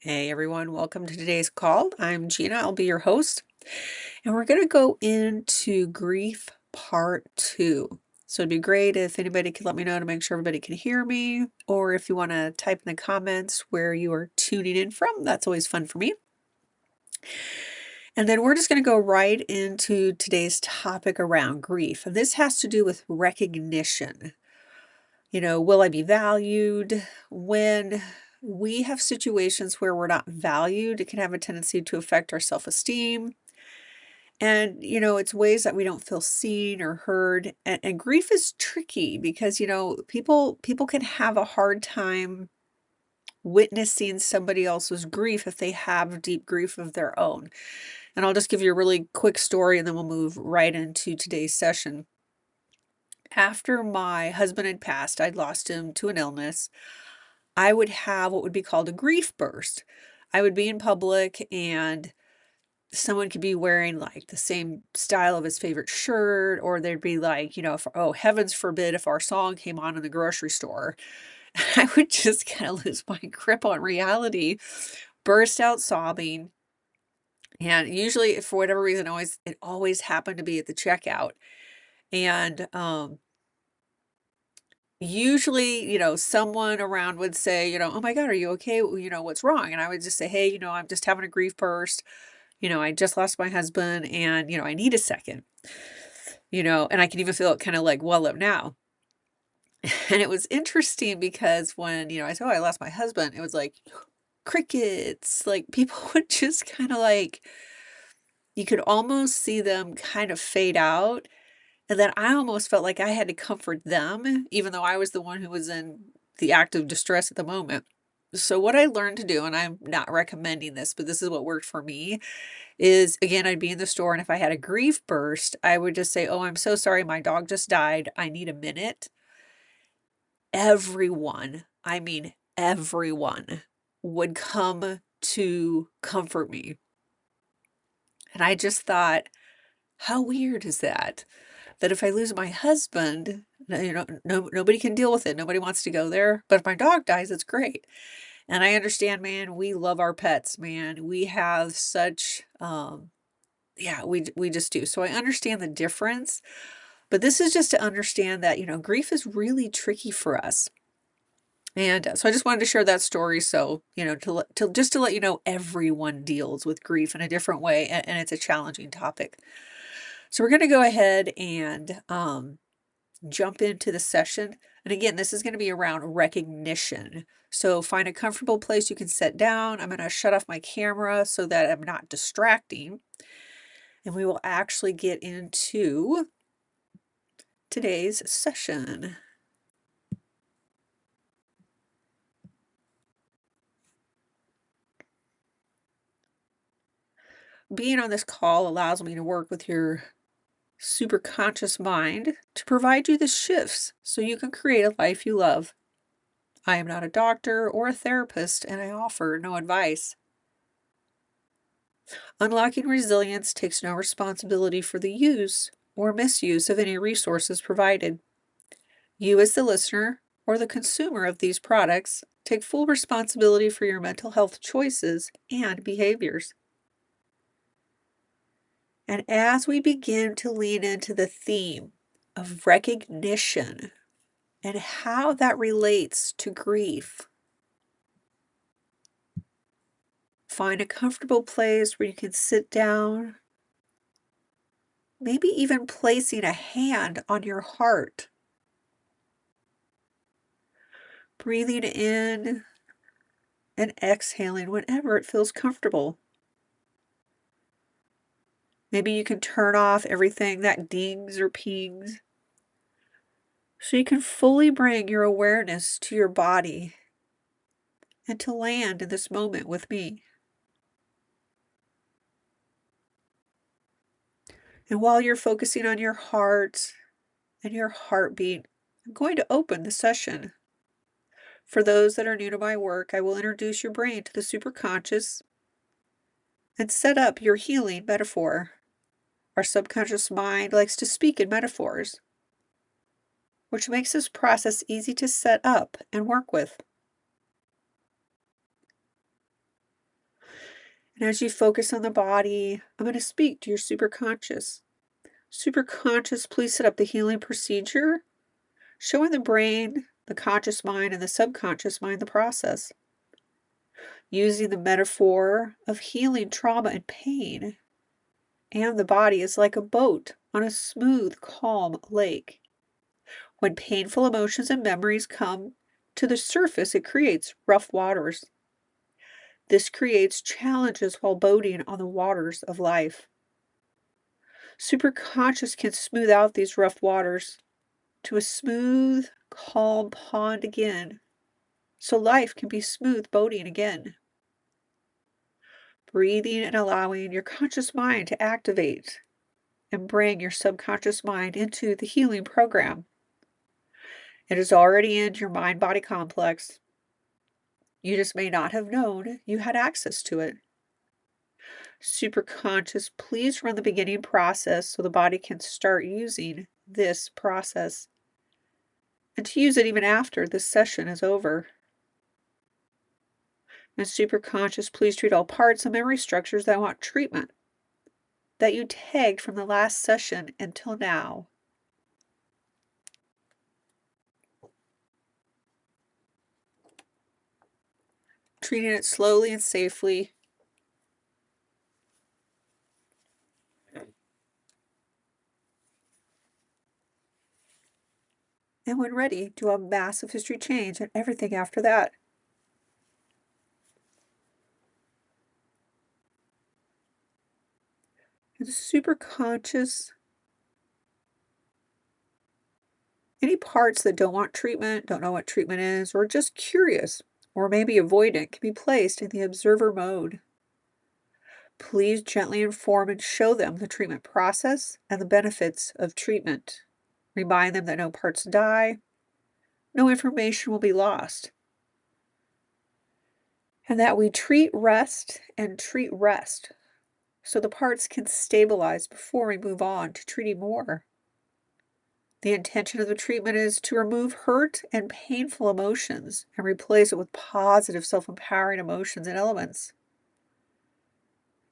Hey everyone, welcome to today's call. I'm Gina, I'll be your host, and we're going to go into grief part 2. So it'd be great if anybody could let me know to make sure everybody can hear me, or if you want to type in the comments where you are tuning in from. That's always fun for me. And then we're just going to go right into today's topic around grief. And this has to do with recognition. Will I be valued? When we have situations where we're not valued, it can have a tendency to affect our self-esteem. And, it's ways that we don't feel seen or heard. And grief is tricky because, people can have a hard time witnessing somebody else's grief if they have deep grief of their own. And I'll just give you a really quick story and then we'll move right into today's session. After my husband had passed, I'd lost him to an illness. I would have what would be called a grief burst. I would be in public and someone could be wearing like the same style of his favorite shirt, or there'd be like, oh, heavens forbid if our song came on in the grocery store. I would just kind of lose my grip on reality, burst out sobbing. And usually, for whatever reason, it always happened to be at the checkout. And usually, someone around would say, "Oh my God, are you okay? What's wrong?" And I would just say, "Hey, I'm just having a grief burst. I just lost my husband and, I need a second." And I can even feel it kind of like well up now. And it was interesting because when, I said, "Oh, I lost my husband," it was like crickets. Like people would just kind of like, you could almost see them kind of fade out. And then I almost felt like I had to comfort them, even though I was the one who was in the act of distress at the moment. So what I learned to do, and I'm not recommending this, but this is what worked for me, is again, I'd be in the store and if I had a grief burst, I would just say, "Oh, I'm so sorry, my dog just died. I need a minute." Everyone, I mean everyone, would come to comfort me. And I just thought, how weird is that? That if I lose my husband, nobody can deal with it. Nobody wants to go there. But if my dog dies, it's great. And I understand, man, we love our pets, man. We have such, yeah, we just do. So I understand the difference. But this is just to understand that, grief is really tricky for us. And so I just wanted to share that story. So, to let you know, everyone deals with grief in a different way, and it's a challenging topic. So we're going to go ahead and jump into the session. And again, this is going to be around recognition. So find a comfortable place you can sit down. I'm going to shut off my camera so that I'm not distracting. And we will actually get into today's session. Being on this call allows me to work with your super conscious mind to provide you the shifts so you can create a life you love. I am not a doctor or a therapist, and I offer no advice. Unlocking resilience takes no responsibility for the use or misuse of any resources provided. You, as the listener or the consumer of these products, take full responsibility for your mental health choices and behaviors. And as we begin to lean into the theme of recognition and how that relates to grief, find a comfortable place where you can sit down, maybe even placing a hand on your heart. Breathing in and exhaling whenever it feels comfortable. Maybe you can turn off everything that dings or pings so you can fully bring your awareness to your body and to land in this moment with me. And while you're focusing on your heart and your heartbeat, I'm going to open the session. For those that are new to my work, I will introduce your brain to the superconscious and set up your healing metaphor. Our subconscious mind likes to speak in metaphors, which makes this process easy to set up and work with. And as you focus on the body, I'm going to speak to your superconscious. Superconscious, please set up the healing procedure, showing the brain, the conscious mind, and the subconscious mind the process. Using the metaphor of healing trauma and pain, and the body is like a boat on a smooth, calm lake. When painful emotions and memories come to the surface, it creates rough waters. This creates challenges while boating on the waters of life. Superconscious can smooth out these rough waters to a smooth, calm pond again, so life can be smooth boating again. Breathing and allowing your conscious mind to activate and bring your subconscious mind into the healing program. It is already in your mind-body complex. You just may not have known you had access to it. Superconscious, please run the beginning process so the body can start using this process, and to use it even after this session is over. And superconscious, please treat all parts and memory structures that want treatment that you tagged from the last session until now. Treating it slowly and safely. And when ready, do a massive history change and everything after that. And superconscious, any parts that don't want treatment, don't know what treatment is, or just curious, or maybe avoidant, can be placed in the observer mode. Please gently inform and show them the treatment process and the benefits of treatment. Remind them that no parts die, no information will be lost, and that we treat rest and treat rest so the parts can stabilize before we move on to treating more. The intention of the treatment is to remove hurt and painful emotions and replace it with positive, self-empowering emotions and elements.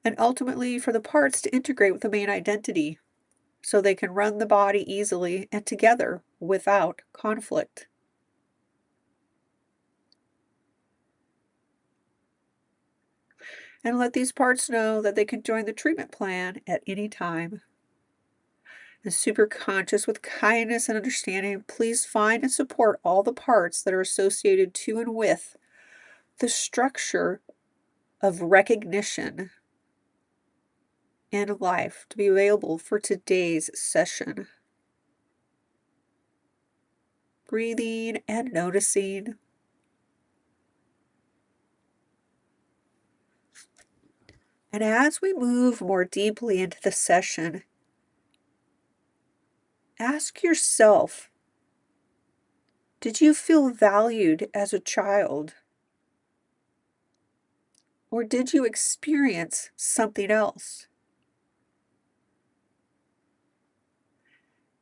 And ultimately, for the parts to integrate with the main identity so they can run the body easily and together without conflict. And let these parts know that they can join the treatment plan at any time. And superconscious, with kindness and understanding, please find and support all the parts that are associated to and with the structure of recognition in life to be available for today's session. Breathing and noticing. And as we move more deeply into the session, ask yourself, did you feel valued as a child? Or did you experience something else?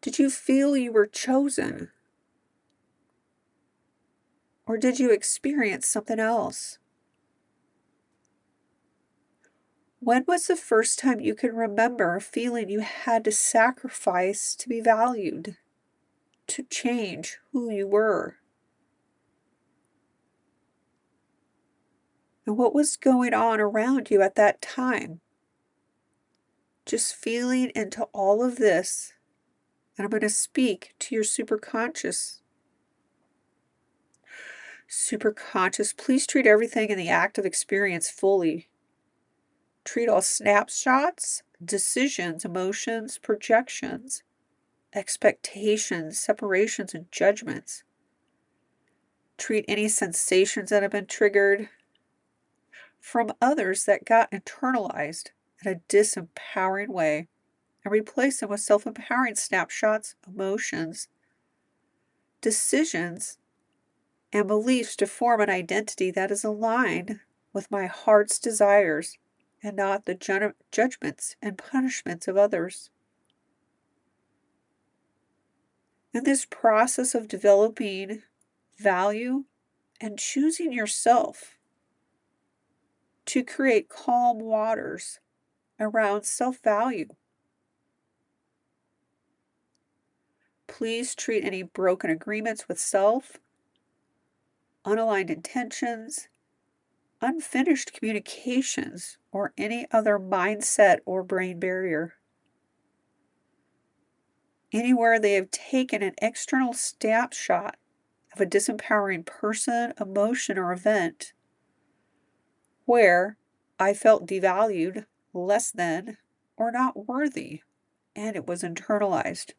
Did you feel you were chosen? Or did you experience something else? When was the first time you can remember feeling you had to sacrifice to be valued, to change who you were? And what was going on around you at that time? Just feeling into all of this, and I'm going to speak to your superconscious. Superconscious, please treat everything in the active experience fully. Treat all snapshots, decisions, emotions, projections, expectations, separations, and judgments. Treat any sensations that have been triggered from others that got internalized in a disempowering way, and replace them with self-empowering snapshots, emotions, decisions, and beliefs to form an identity that is aligned with my heart's desires and not the judgments and punishments of others. In this process of developing value and choosing yourself, to create calm waters around self-value. Please treat any broken agreements with self, unaligned intentions, unfinished communications, or any other mindset or brain barrier. Anywhere they have taken an external snapshot of a disempowering person, emotion, or event where I felt devalued, less than, or not worthy, and it was internalized.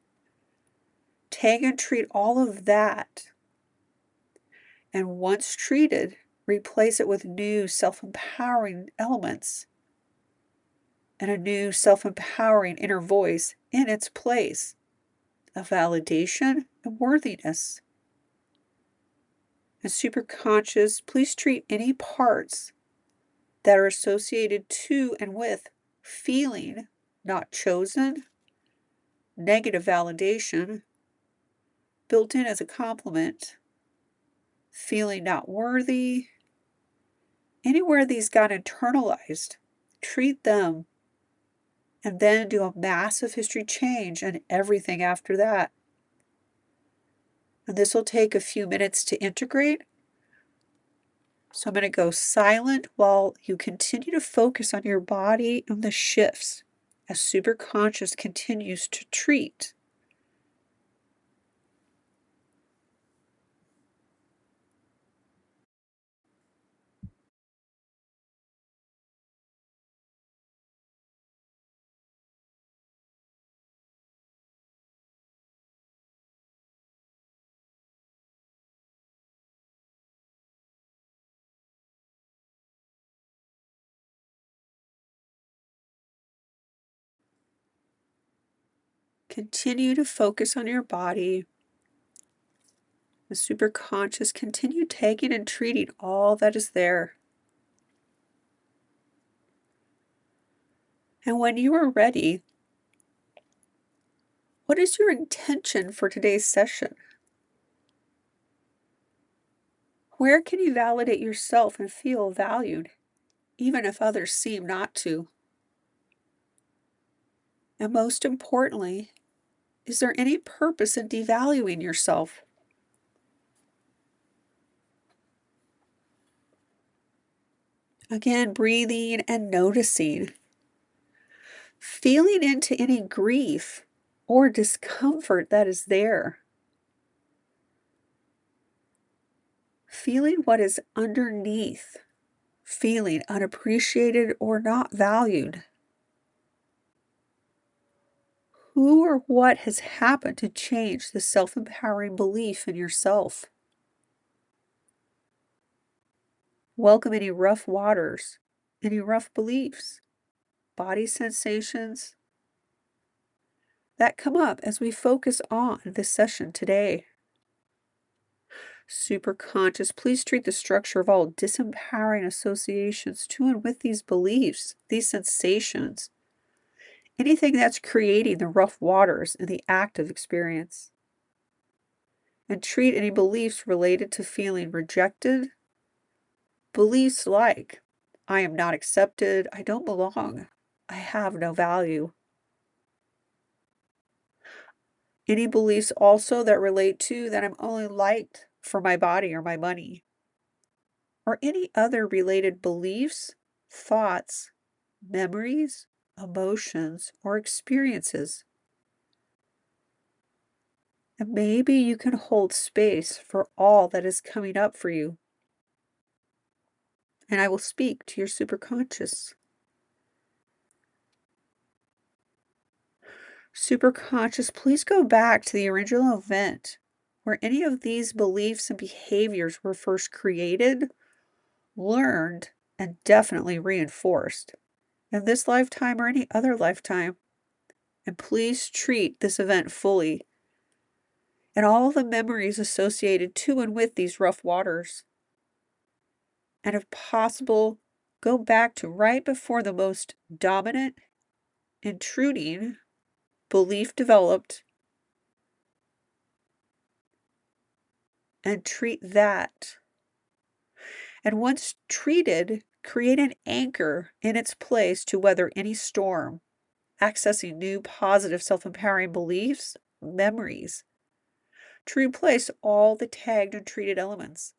Take and treat all of that, and once treated, replace it with new self-empowering elements and a new self-empowering inner voice in its place of validation and worthiness. And superconscious, please treat any parts that are associated to and with feeling not chosen, negative validation, built in as a compliment, feeling not worthy. Anywhere these got internalized, treat them and then do a massive history change and everything after that. And this will take a few minutes to integrate. So I'm going to go silent while you continue to focus on your body and the shifts as superconscious continues to treat. Continue to focus on your body. The superconscious continue taking and treating all that is there. And when you are ready, what is your intention for today's session? Where can you validate yourself and feel valued, even if others seem not to? And most importantly, is there any purpose in devaluing yourself? Again, breathing and noticing. Feeling into any grief or discomfort that is there. Feeling what is underneath. Feeling unappreciated or not valued. Who or what has happened to change the self-empowering belief in yourself? Welcome any rough waters, any rough beliefs, body sensations that come up as we focus on this session today. Superconscious, please treat the structure of all disempowering associations to and with these beliefs, these sensations, anything that's creating the rough waters in the active experience. And treat any beliefs related to feeling rejected. Beliefs like, I am not accepted, I don't belong, I have no value. Any beliefs also that relate to that I'm only liked for my body or my money. Or any other related beliefs, thoughts, memories, emotions, or experiences. And maybe you can hold space for all that is coming up for you. And I will speak to your superconscious. Superconscious, please go back to the original event where any of these beliefs and behaviors were first created, learned, and definitely reinforced in this lifetime or any other lifetime. And please treat this event fully and all the memories associated to and with these rough waters. And if possible, go back to right before the most dominant, intruding belief developed and treat that. And once treated, Create an anchor in its place to weather any storm, accessing new positive self-empowering beliefs, memories, to replace all the tagged and treated elements.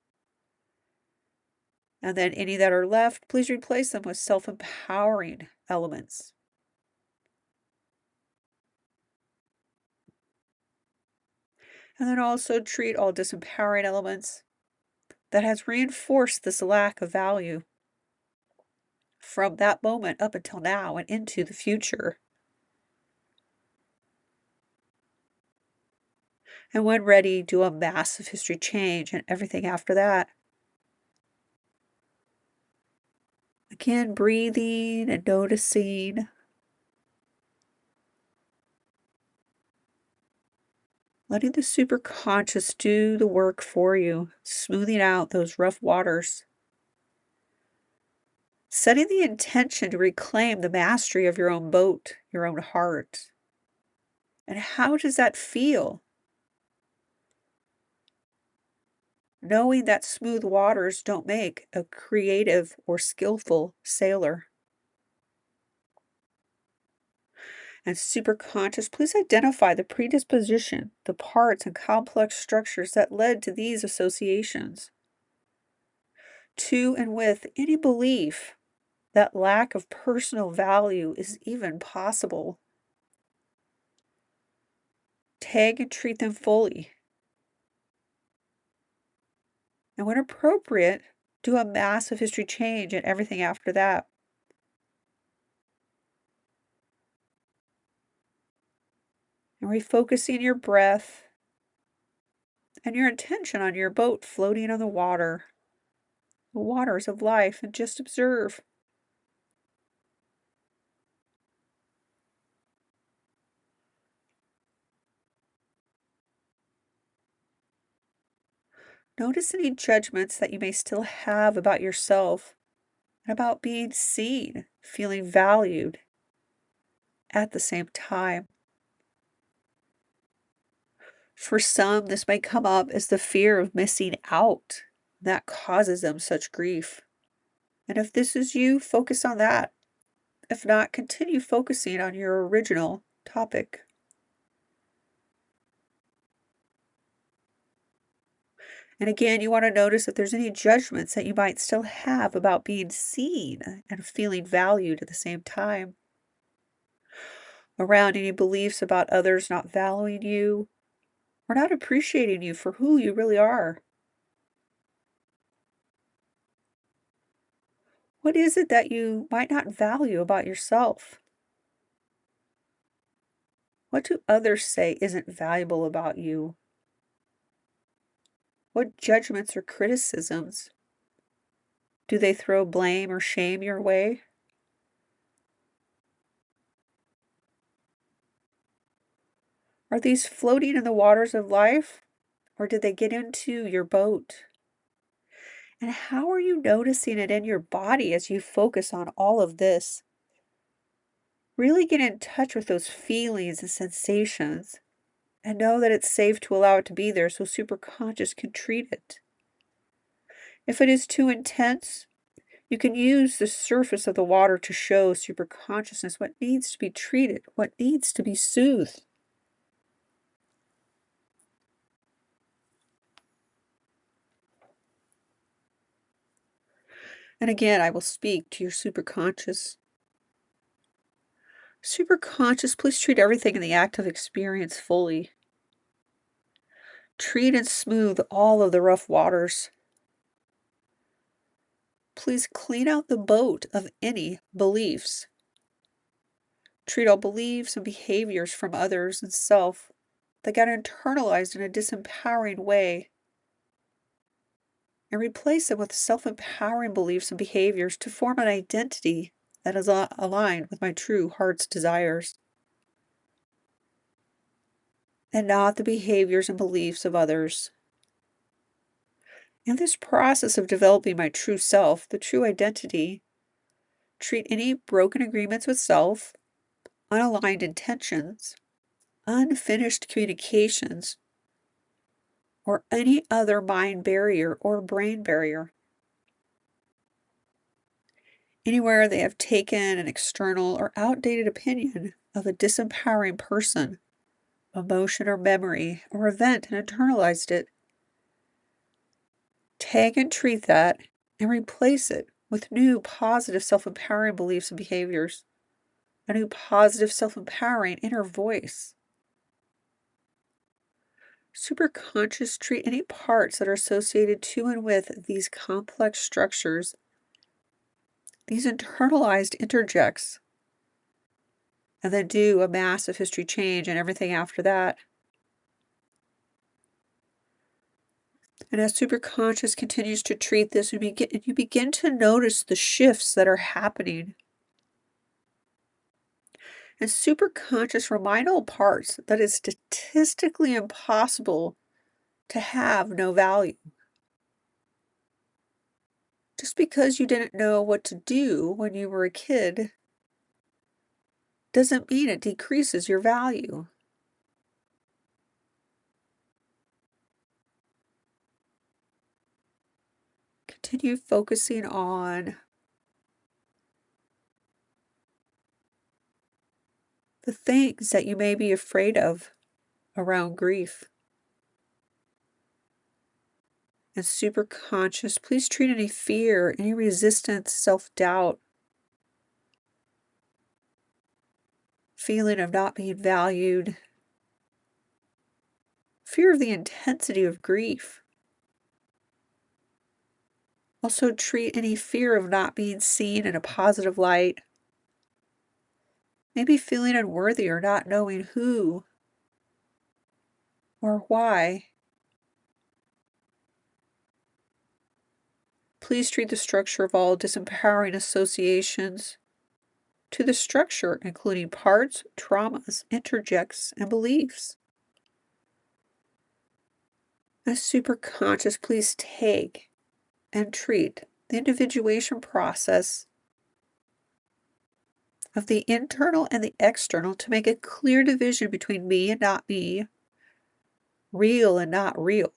And then any that are left, please replace them with self-empowering elements. And then also treat all disempowering elements that has reinforced this lack of value from that moment up until now and into the future. And when ready, do a massive history change and everything after that. Again, breathing and noticing. Letting the superconscious do the work for you, smoothing out those rough waters. Setting the intention to reclaim the mastery of your own boat, your own heart. And how does that feel? Knowing that smooth waters don't make a creative or skillful sailor. And superconscious, please identify the predisposition, the parts and complex structures that led to these associations. To and with any belief that lack of personal value is even possible. Tag and treat them fully. And when appropriate, do a massive history change and everything after that. And refocusing your breath and your attention on your boat floating on the waters of life, and just observe. Notice any judgments that you may still have about yourself and about being seen, feeling valued at the same time. For some, this may come up as the fear of missing out. That causes them such grief. And if this is you, focus on that. If not, continue focusing on your original topic. And again, you want to notice if there's any judgments that you might still have about being seen and feeling valued at the same time. Around any beliefs about others not valuing you or not appreciating you for who you really are. What is it that you might not value about yourself? What do others say isn't valuable about you? What judgments or criticisms do they throw blame or shame your way? Are these floating in the waters of life, or did they get into your boat? And how are you noticing it in your body as you focus on all of this? Really get in touch with those feelings and sensations and know that it's safe to allow it to be there so superconscious can treat it. If it is too intense, you can use the surface of the water to show superconsciousness what needs to be treated, what needs to be soothed. And again, I will speak to your superconscious. Superconscious, please treat everything in the active experience fully. Treat and smooth all of the rough waters. Please clean out the boat of any beliefs. Treat all beliefs and behaviors from others and self that got internalized in a disempowering way, and replace them with self-empowering beliefs and behaviors to form an identity that is aligned with my true heart's desires, and not the behaviors and beliefs of others. In this process of developing my true self, the true identity, treat any broken agreements with self, unaligned intentions, unfinished communications, or any other mind barrier or brain barrier. Anywhere they have taken an external or outdated opinion of a disempowering person, emotion or memory or event and internalized it, tag and treat that and replace it with new positive self-empowering beliefs and behaviors, a new positive self-empowering inner voice. Superconscious treat any parts that are associated to and with these complex structures, these internalized interjects, and then do a massive history change and everything after that. And as superconscious continues to treat this, you begin to notice the shifts that are happening. And superconscious remind all parts that it's statistically impossible to have no value. Just because you didn't know what to do when you were a kid doesn't mean it decreases your value. Continue focusing on the things that you may be afraid of around grief. And superconscious, please treat any fear, any resistance, self-doubt, feeling of not being valued, fear of the intensity of grief. Also treat any fear of not being seen in a positive light, maybe feeling unworthy or not knowing who or why. Please treat the structure of all disempowering associations to the structure, including parts, traumas, interjects, and beliefs. As superconscious, please take and treat the individuation process of the internal and the external to make a clear division between me and not me, real and not real.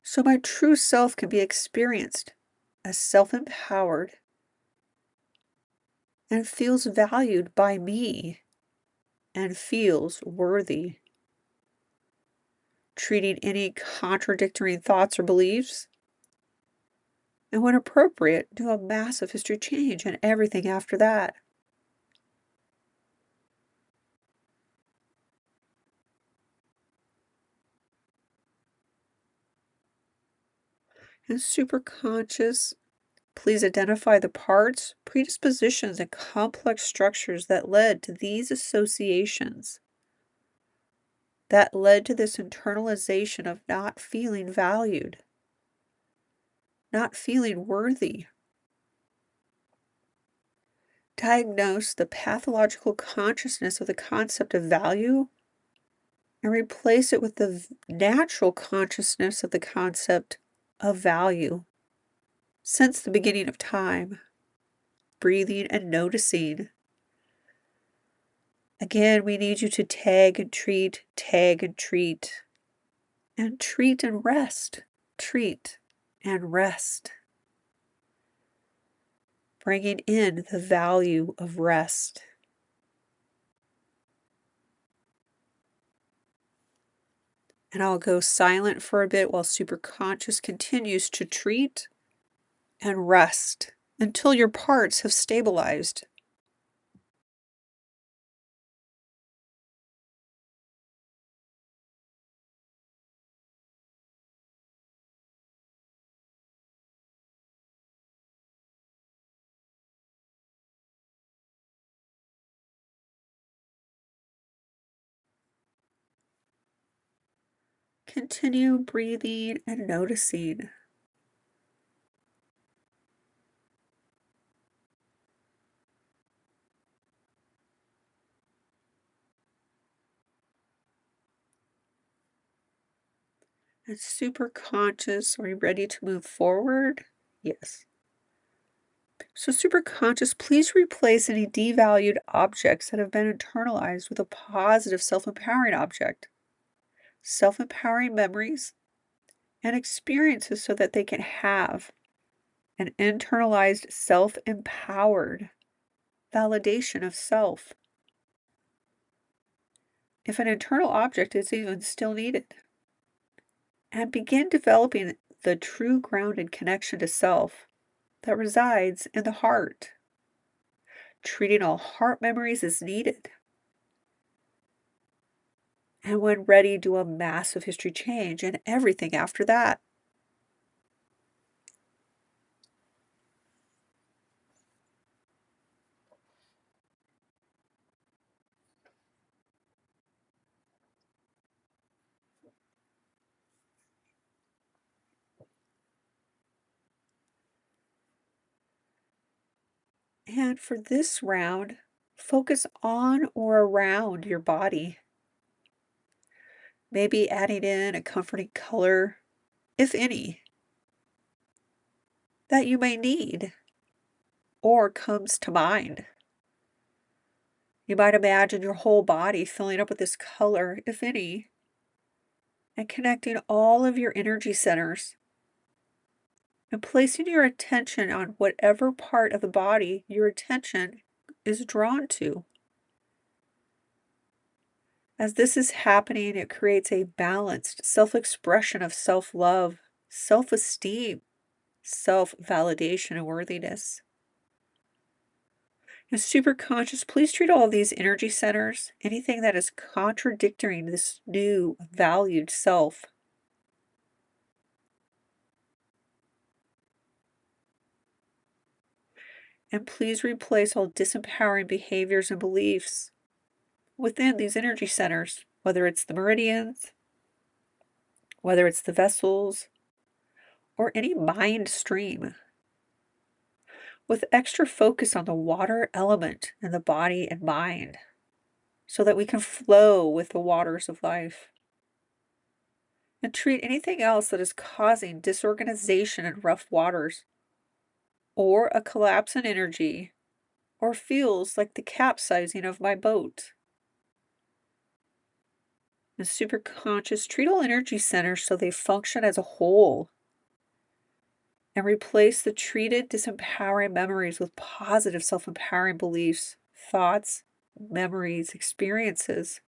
So my true self can be experienced as self-empowered and feels valued by me and feels worthy. Treating any contradictory thoughts or beliefs, and when appropriate, do a massive history change and everything after that. And superconscious, please identify the parts, predispositions, and complex structures that led to these associations, that led to this internalization of not feeling valued, not feeling worthy. Diagnose the pathological consciousness of the concept of value and replace it with the natural consciousness of the concept of value. Since the beginning of time, breathing and noticing. Again, we need you to tag and treat, and treat and rest, treat and rest. Bringing in the value of rest. And I'll go silent for a bit while superconscious continues to treat and rest until your parts have stabilized. Continue breathing and noticing. And super conscious, are you ready to move forward? Yes. So super conscious, please replace any devalued objects that have been internalized with a positive self-empowering object. Self-empowering memories and experiences so that they can have an internalized self-empowered validation of self, if an internal object is even still needed. And begin developing the true grounded connection to self that resides in the heart, treating all heart memories as needed. And when ready, do a massive history change and everything after that. And for this round, focus on or around your body. Maybe adding in a comforting color, if any, that you may need or comes to mind. You might imagine your whole body filling up with this color, if any, and connecting all of your energy centers and placing your attention on whatever part of the body your attention is drawn to. As this is happening, it creates a balanced self-expression of self-love, self-esteem, self-validation, and worthiness. As super conscious, please treat all of these energy centers, anything that is contradicting this new valued self. And please replace all disempowering behaviors and beliefs within these energy centers, whether it's the meridians, whether it's the vessels, or any mind stream, with extra focus on the water element in the body and mind, so that we can flow with the waters of life. And treat anything else that is causing disorganization in rough waters, or a collapse in energy, or feels like the capsizing of my boat. The superconscious treat all energy centers so they function as a whole, and replace the treated disempowering memories with positive self-empowering beliefs, thoughts, memories, experiences,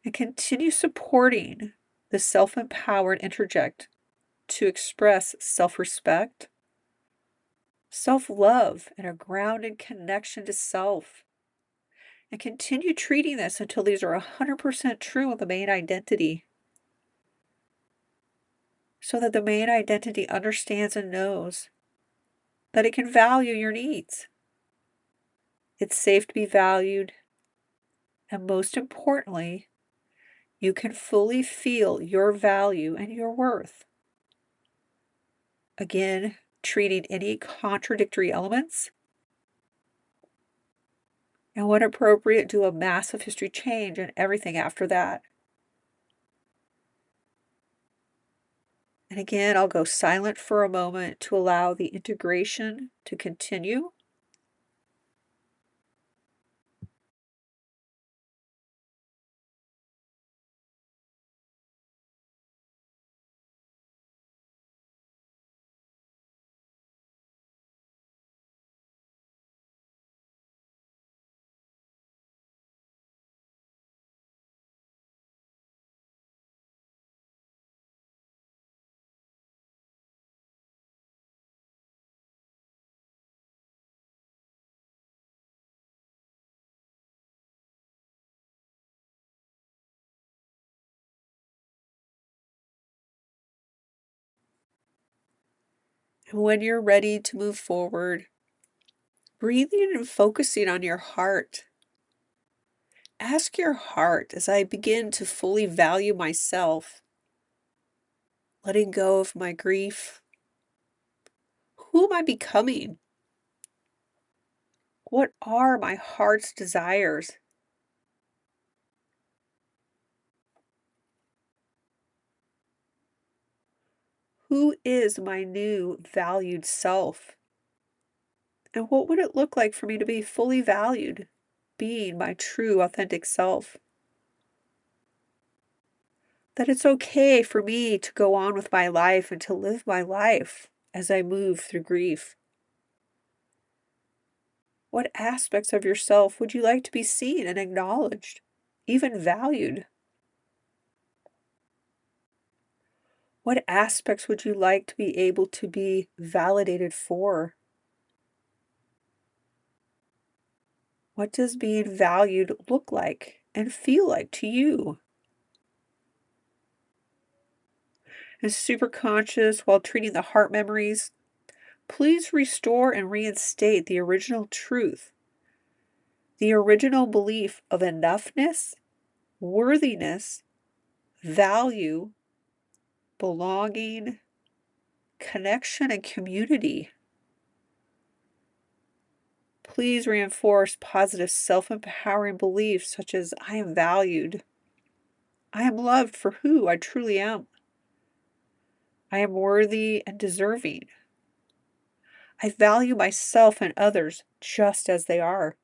and continue supporting the self-empowered interject to express self-respect, self-love, and a grounded connection to self. And continue treating this until these are 100% true of the main identity, so that the main identity understands and knows that it can value your needs. It's safe to be valued, and most importantly, you can fully feel your value and your worth. Again, treating any contradictory elements, and when appropriate, do a massive history change and everything after that. And again, I'll go silent for a moment to allow the integration to continue. And when you're ready to move forward, breathing and focusing on your heart. Ask your heart, as I begin to fully value myself, letting go of my grief, who am I becoming? What are my heart's desires? Who is my new valued self? And what would it look like for me to be fully valued, being my true authentic self? That it's okay for me to go on with my life and to live my life as I move through grief? What aspects of yourself would you like to be seen and acknowledged, even valued? What aspects would you like to be able to be validated for? What does being valued look like and feel like to you? And super conscious while treating the heart memories, please restore and reinstate the original truth, the original belief of enoughness, worthiness, value, belonging, connection, and community. Please reinforce positive self-empowering beliefs such as I am valued, I am loved for who I truly am, I am worthy and deserving, I value myself and others just as they are,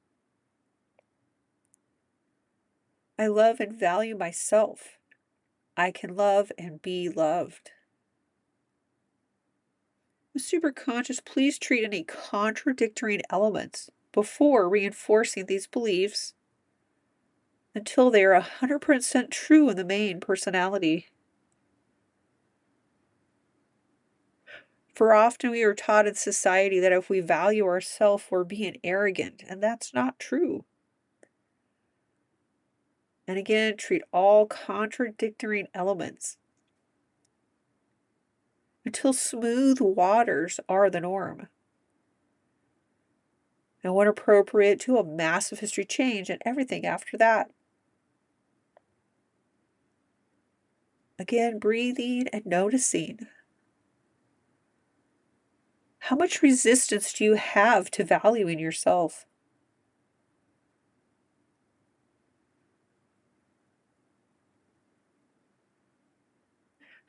I love and value myself, I can love and be loved. With super conscious, please treat any contradictory elements before reinforcing these beliefs until they are 100% true in the main personality. For often we are taught in society that if we value ourselves, we're being arrogant, and that's not true. And again, treat all contradictory elements until smooth waters are the norm. And when appropriate, to a massive history change and everything after that. Again, breathing and noticing. How much resistance do you have to valuing yourself?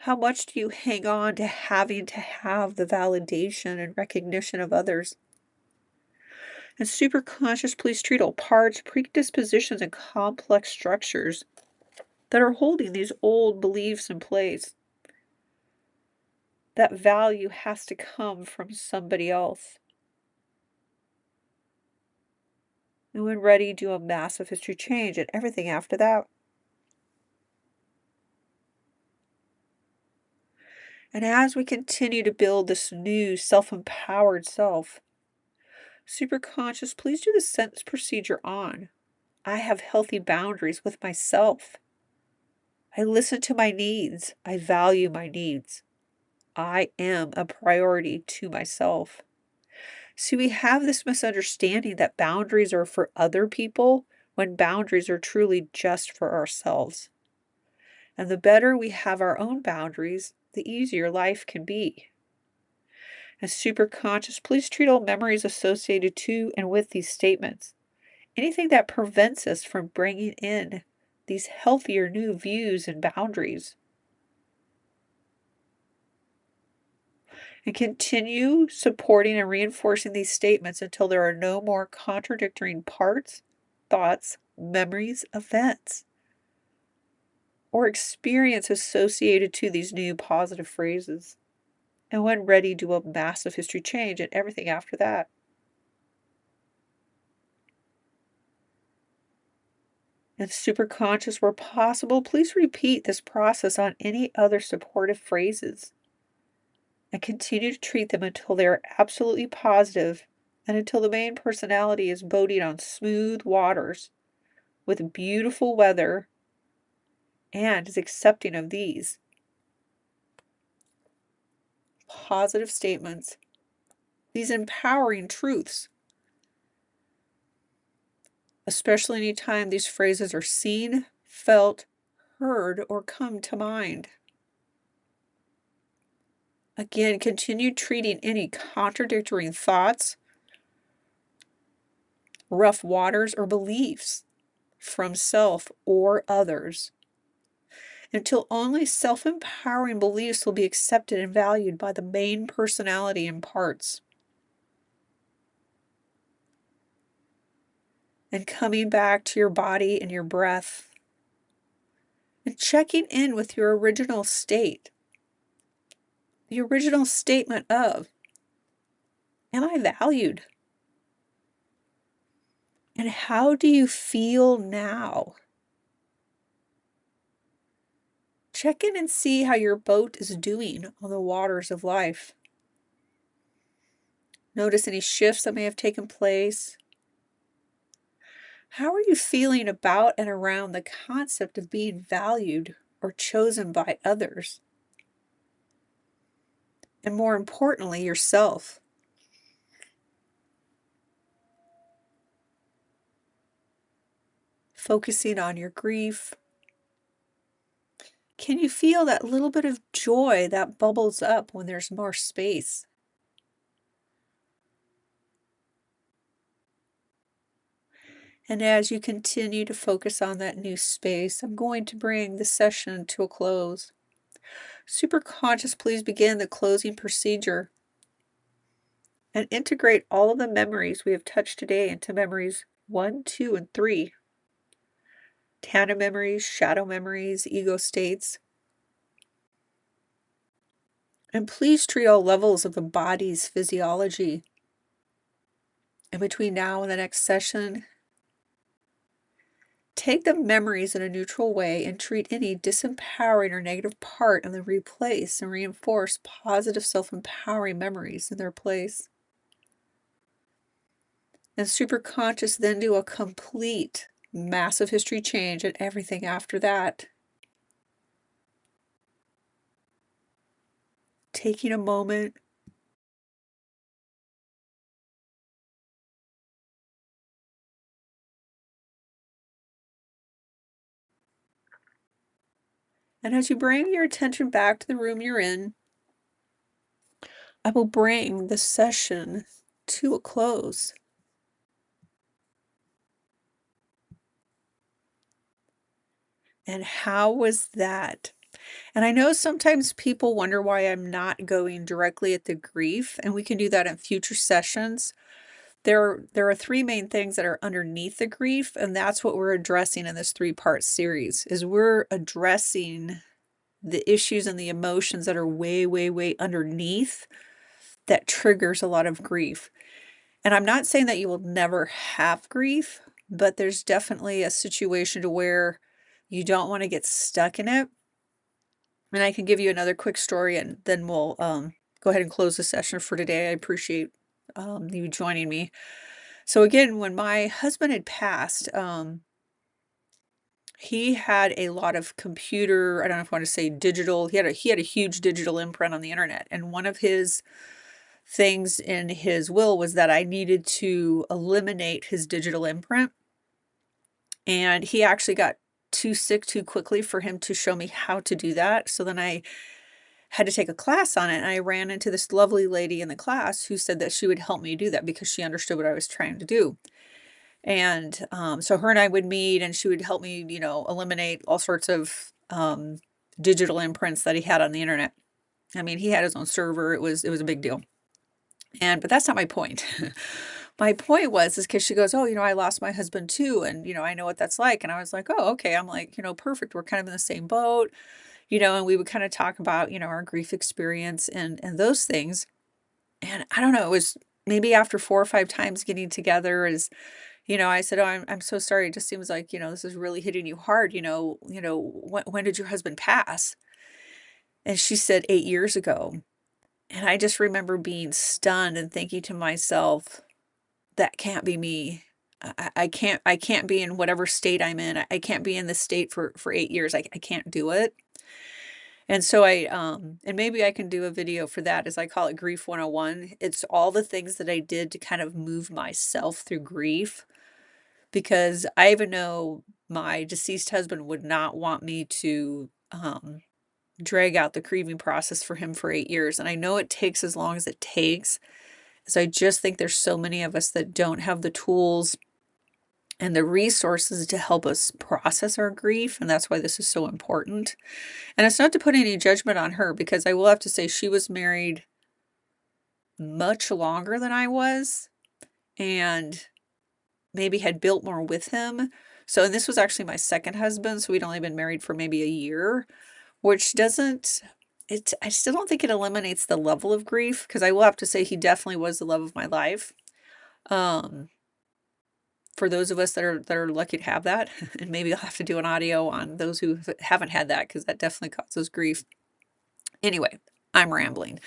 How much do you hang on to having to have the validation and recognition of others? And super conscious, please treat all parts, predispositions, and complex structures that are holding these old beliefs in place. That value has to come from somebody else. And when ready, do a massive history change and everything after that. And as we continue to build this new self-empowered self, super conscious, please do the sentence procedure on. I have healthy boundaries with myself. I listen to my needs. I value my needs. I am a priority to myself. See, we have this misunderstanding that boundaries are for other people when boundaries are truly just for ourselves. And the better we have our own boundaries, the easier life can be. As super conscious, please treat all memories associated to and with these statements. Anything that prevents us from bringing in these healthier new views and boundaries. And continue supporting and reinforcing these statements until there are no more contradicting parts, thoughts, memories, events, or experience associated to these new positive phrases. And when ready, do a massive history change and everything after that. And super conscious where possible, please repeat this process on any other supportive phrases. And continue to treat them until they are absolutely positive and until the main personality is boating on smooth waters with beautiful weather and is accepting of these positive statements, these empowering truths, especially anytime these phrases are seen, felt, heard, or come to mind. Again, continue treating any contradictory thoughts, rough waters, or beliefs from self or others until only self-empowering beliefs will be accepted and valued by the main personality in parts. And coming back to your body and your breath and checking in with your original state. the original statement of, am I valued? And how do you feel now? Check in and see how your boat is doing on the waters of life. Notice any shifts that may have taken place. How are you feeling about and around the concept of being valued or chosen by others? And more importantly, yourself. Focusing on your grief. Can you feel that little bit of joy that bubbles up when there's more space? And as you continue to focus on that new space, I'm going to bring the session to a close. Super conscious, please begin the closing procedure and integrate all of the memories we have touched today into memories 1, 2, and 3. Tana memories, shadow memories, ego states. And please treat all levels of the body's physiology. And between now and the next session, take the memories in a neutral way and treat any disempowering or negative part and then replace and reinforce positive self-empowering memories in their place. And super conscious then do a complete massive history change and everything after that. Taking a moment. And as you bring your attention back to the room you're in, I will bring the session to a close. And how was that? And I know sometimes people wonder why I'm not going directly at the grief, and we can do that in future sessions. There are three main things that are underneath the grief, and that's what we're addressing in this three-part series, is we're addressing the issues and the emotions that are way, way, way underneath that triggers a lot of grief. And I'm not saying that you will never have grief, but there's definitely a situation to where you don't want to get stuck in it. And I can give you another quick story and then we'll go ahead and close the session for today. I appreciate you joining me. So again, when my husband had passed, he had a lot of computer, I don't know if I want to say digital, he had a huge digital imprint on the internet. And one of his things in his will was that I needed to eliminate his digital imprint. And he actually got too sick too quickly for him to show me how to do that. So then I had to take a class on it, and I ran into this lovely lady in the class who said that she would help me do that because she understood what I was trying to do. And so her and I would meet, and she would help me, eliminate all sorts of digital imprints that he had on the internet. I mean, he had his own server. It was a big deal. But that's not my point. My point is because she goes, oh, I lost my husband too, and I know what that's like. And I was like, oh, okay. I'm like, perfect. We're kind of in the same boat. And we would kind of talk about, our grief experience and those things. And I don't know, it was maybe after 4 or 5 times getting together I said, "Oh, I'm so sorry. It just seems like, this is really hitting you hard. When did your husband pass?" And she said 8 years ago. And I just remember being stunned and thinking to myself, that can't be me. I can't be in whatever state I'm in. I can't be in this state for 8 years. I can't do it. And so and maybe I can do a video for that, as I call it Grief 101. It's all the things that I did to kind of move myself through grief, because I even know my deceased husband would not want me to drag out the grieving process for him for 8 years. And I know it takes as long as it takes, as I just think there's so many of us that don't have the tools and the resources to help us process our grief. And that's why this is so important. And it's not to put any judgment on her, because I will have to say she was married much longer than I was and maybe had built more with him. So, and this was actually my second husband. So we'd only been married for maybe a year, which doesn't I still don't think it eliminates the level of grief, because I will have to say he definitely was the love of my life. For those of us that are lucky to have that, and maybe I'll have to do an audio on those who haven't had that, because that definitely causes grief. Anyway, I'm rambling.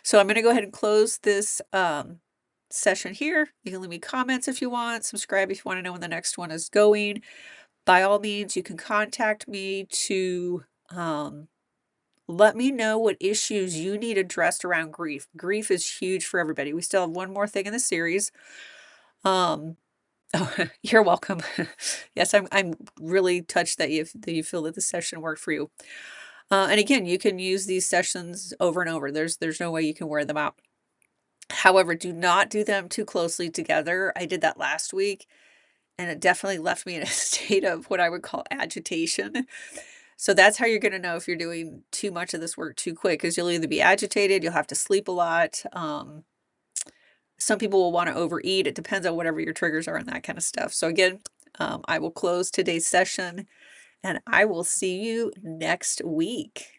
So I'm going to go ahead and close this session here. You can leave me comments if you want, subscribe if you want to know when the next one is going. By all means, you can contact me to let me know what issues you need addressed around grief. Grief is huge for everybody. We still have one more thing in the series. Oh, you're welcome. Yes, I'm really touched that you feel that the session worked for you. And again, you can use these sessions over and over. There's no way you can wear them out. However, do not do them too closely together. I did that last week, and it definitely left me in a state of what I would call agitation. So that's how you're going to know if you're doing too much of this work too quick, because you'll either be agitated, you'll have to sleep a lot. Some people will want to overeat. It depends on whatever your triggers are and that kind of stuff. So again, I will close today's session, and I will see you next week.